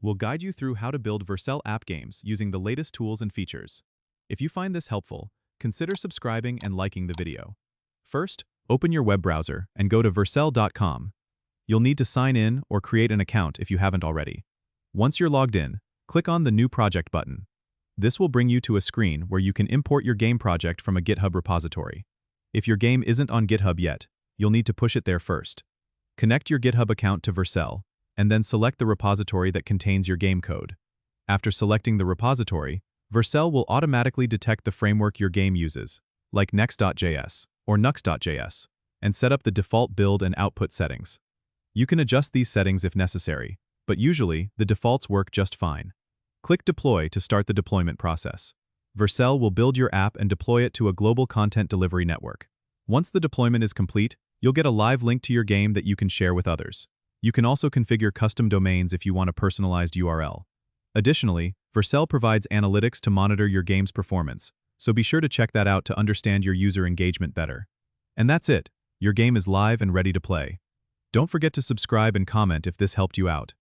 We'll guide you through how to build Vercel app games using the latest tools and features. If you find this helpful, consider subscribing and liking the video. First, open your web browser and go to vercel.com. You'll need to sign in or create an account if you haven't already. Once you're logged in, click on the New Project button. This will bring you to a screen where you can import your game project from a GitHub repository. If your game isn't on GitHub yet, you'll need to push it there first. Connect your GitHub account to Vercel, and then select the repository that contains your game code. After selecting the repository, Vercel will automatically detect the framework your game uses, like Next.js or Nux.js, and set up the default build and output settings. You can adjust these settings if necessary, but usually the defaults work just fine. Click Deploy to start the deployment process. Vercel will build your app and deploy it to a global content delivery network. Once the deployment is complete, you'll get a live link to your game that you can share with others. You can also configure custom domains if you want a personalized URL. Additionally, Vercel provides analytics to monitor your game's performance, so be sure to check that out to understand your user engagement better. And that's it. Your game is live and ready to play. Don't forget to subscribe and comment if this helped you out.